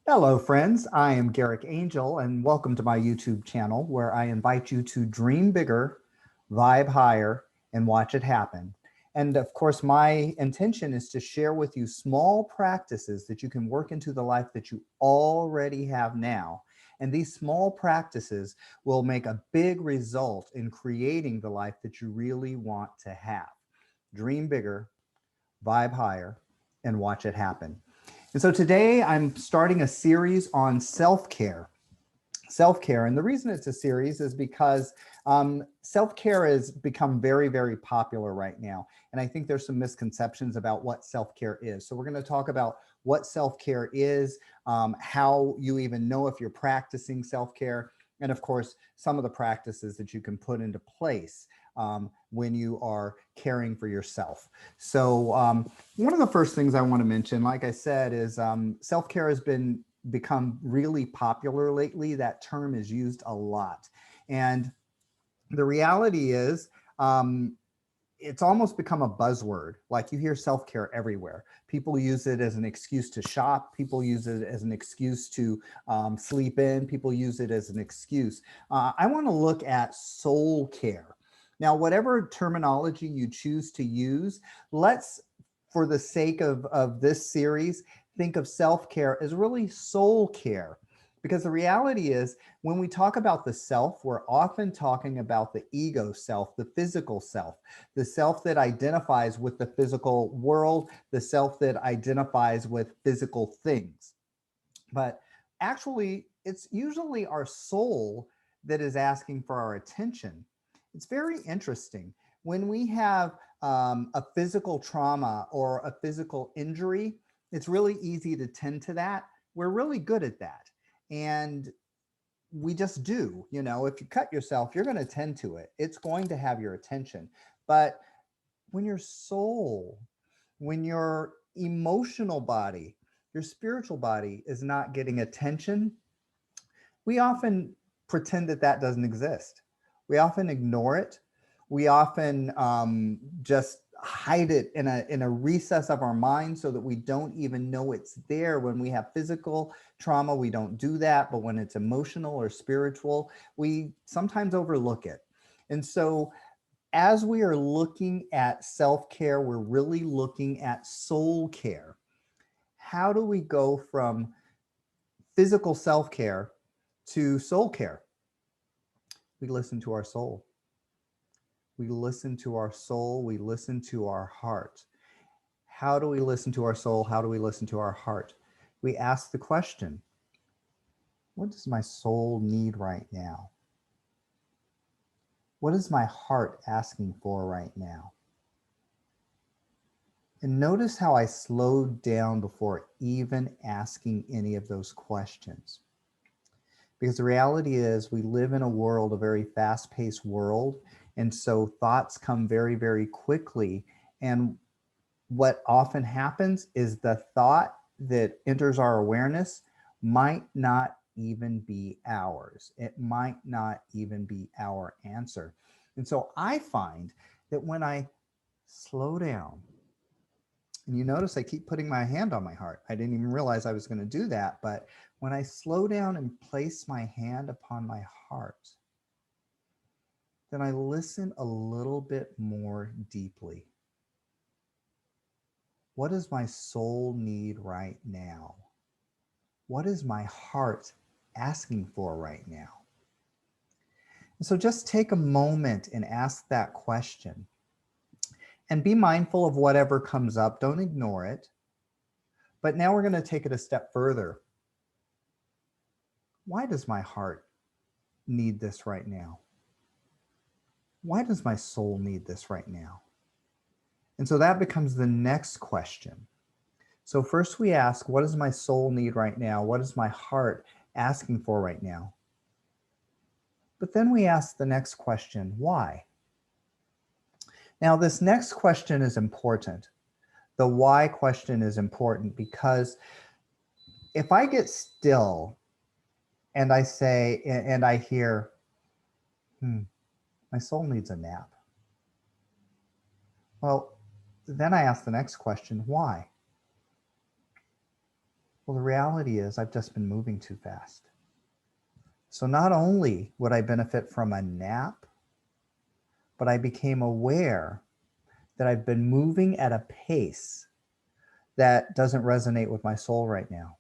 Hello, friends. I am Gerrick Angel, and welcome to my YouTube channel where I invite you to dream bigger, vibe higher, and watch it happen. And of course, my intention is to share with you small practices that you can work into the life that you already have now. And these small practices will make a big result in creating the life that you really want to have. Dream bigger, vibe higher, and watch it happen. And so today I'm starting a series on self-care. Self-care. And the reason it's a series is because self-care has become very, very popular right now. And I think there's some misconceptions about what self-care is. So we're going to talk about what self-care is, how you even know if you're practicing self-care, and of course, some of the practices that you can put into place when you are caring for yourself. So one of the first things I want to mention, like I said, is self-care has become really popular lately. That term is used a lot. And the reality is, it's almost become a buzzword. Like you hear self-care everywhere. People use it as an excuse to shop. People use it as an excuse to sleep in. People use it as an excuse. I want to look at soul care. Now, whatever terminology you choose to use, let's, for the sake of this series, think of self-care as really soul care. Because the reality is, when we talk about the self, we're often talking about the ego self, the physical self, the self that identifies with the physical world, the self that identifies with physical things. But actually, it's usually our soul that is asking for our attention. It's very interesting. When we have a physical trauma or a physical injury, it's really easy to tend to that. We're really good at that. And we just do. If you cut yourself, you're going to tend to it. It's going to have your attention. But when your soul, when your emotional body, your spiritual body is not getting attention, we often pretend that that doesn't exist. We often ignore it. We often just hide it in a recess of our mind so that we don't even know it's there. When we have physical trauma, we don't do that. But when it's emotional or spiritual, we sometimes overlook it. And so as we are looking at self-care, we're really looking at soul care. How do we go from physical self-care to soul care? We listen to our soul. We listen to our soul. We listen to our heart. How do we listen to our soul? How do we listen to our heart? We ask the question, what does my soul need right now? What is my heart asking for right now? And notice how I slowed down before even asking any of those questions. Because the reality is, we live in a world, a very fast paced world. And so thoughts come very, very quickly. And what often happens is the thought that enters our awareness might not even be ours. It might not even be our answer. And so I find that when I slow down, and you notice I keep putting my hand on my heart. I didn't even realize I was going to do that. But when I slow down and place my hand upon my heart, then I listen a little bit more deeply. What does my soul need right now? What is my heart asking for right now? And so just take a moment and ask that question. And be mindful of whatever comes up. Don't ignore it. But now we're going to take it a step further. Why does my heart need this right now? Why does my soul need this right now? And so that becomes the next question. So first we ask, what does my soul need right now? What is my heart asking for right now? But then we ask the next question, why? Now, this next question is important. The why question is important because if I get still and I say, and I hear, my soul needs a nap. Well, then I ask the next question, why? Well, the reality is I've just been moving too fast. So not only would I benefit from a nap, but I became aware that I've been moving at a pace that doesn't resonate with my soul right now.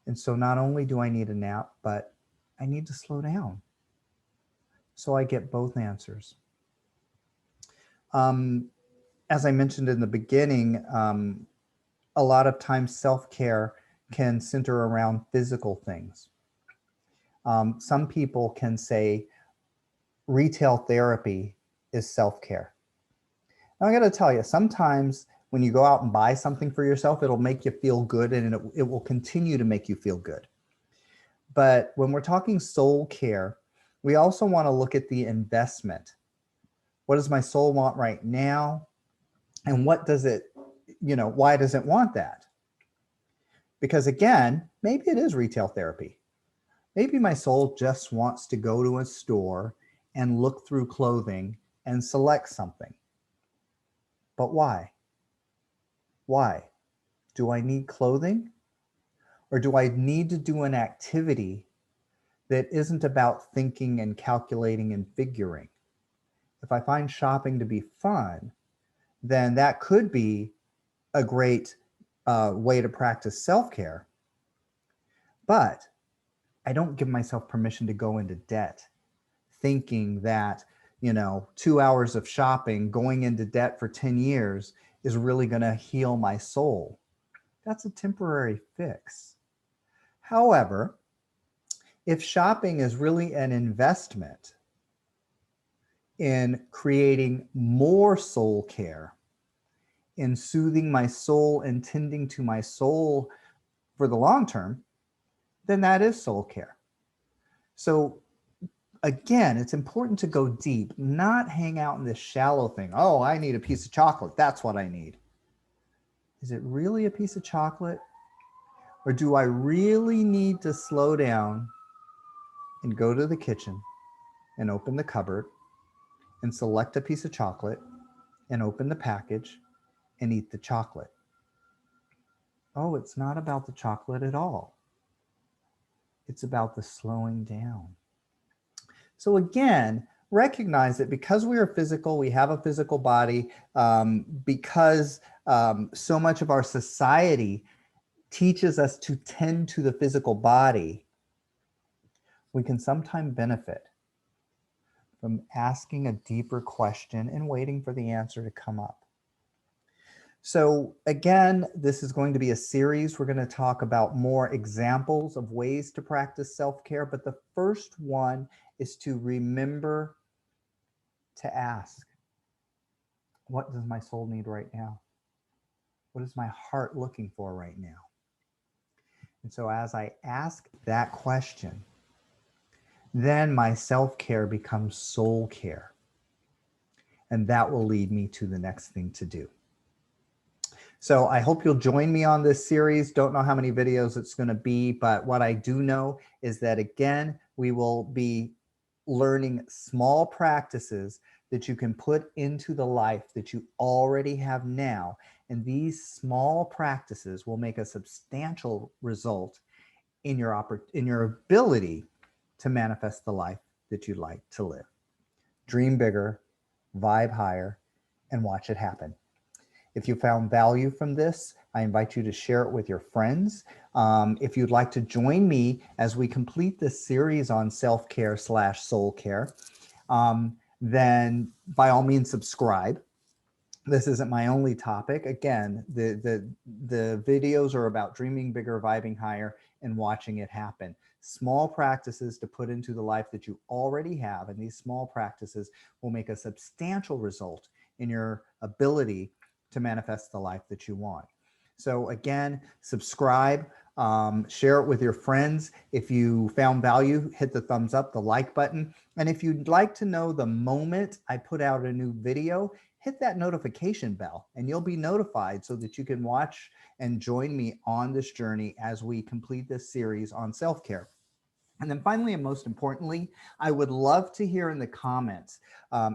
And so not only do I need a nap, but I need to slow down. So I get both answers. As I mentioned in the beginning, a lot of times self-care can center around physical things. Some people can say retail therapy is self-care. Now I got to tell you, sometimes when you go out and buy something for yourself, it'll make you feel good, and it will continue to make you feel good. But when we're talking soul care, we also want to look at the investment. What does my soul want right now? And what does it, why does it want that? Because again, maybe it is retail therapy. Maybe my soul just wants to go to a store and look through clothing and select something. But why? Why? Do I need clothing? Or do I need to do an activity that isn't about thinking and calculating and figuring? If I find shopping to be fun, then that could be a great way to practice self-care. But I don't give myself permission to go into debt thinking that, 2 hours of shopping, going into debt for 10 years is really going to heal my soul. That's a temporary fix. However, if shopping is really an investment in creating more soul care, in soothing my soul and tending to my soul for the long term, then that is soul care. So again, it's important to go deep, not hang out in this shallow thing. Oh, I need a piece of chocolate. That's what I need. Is it really a piece of chocolate? Or do I really need to slow down and go to the kitchen and open the cupboard and select a piece of chocolate and open the package and eat the chocolate? Oh, it's not about the chocolate at all. It's about the slowing down. So again, recognize that because we are physical, we have a physical body, because so much of our society teaches us to tend to the physical body, we can sometimes benefit from asking a deeper question and waiting for the answer to come up. So again, this is going to be a series. We're going to talk about more examples of ways to practice self-care, but the first one is to remember to ask, what does my soul need right now? What is my heart looking for right now? And so as I ask that question, then my self-care becomes soul care. And that will lead me to the next thing to do. So I hope you'll join me on this series. Don't know how many videos it's going to be, but what I do know is that, again, we will be learning small practices that you can put into the life that you already have now. And these small practices will make a substantial result in your ability to manifest the life that you'd like to live. Dream bigger, vibe higher, and watch it happen. If you found value from this, I invite you to share it with your friends. If you'd like to join me as we complete this series on self-care / soul care, then by all means subscribe. This isn't my only topic. Again, the videos are about dreaming bigger, vibing higher, and watching it happen. Small practices to put into the life that you already have, and these small practices will make a substantial result in your ability to manifest the life that you want. So again, subscribe, share it with your friends. If you found value, hit the thumbs up, the like button. And if you'd like to know the moment I put out a new video, hit that notification bell and you'll be notified so that you can watch and join me on this journey as we complete this series on self-care. And then finally, and most importantly, I would love to hear in the comments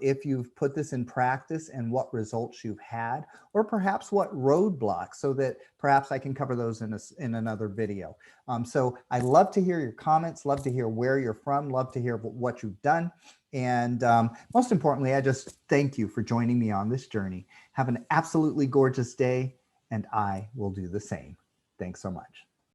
if you've put this in practice and what results you've had, or perhaps what roadblocks, so that perhaps I can cover those in another video. So I love to hear your comments, love to hear where you're from, love to hear what you've done. And most importantly, I just thank you for joining me on this journey. Have an absolutely gorgeous day, and I will do the same. Thanks so much.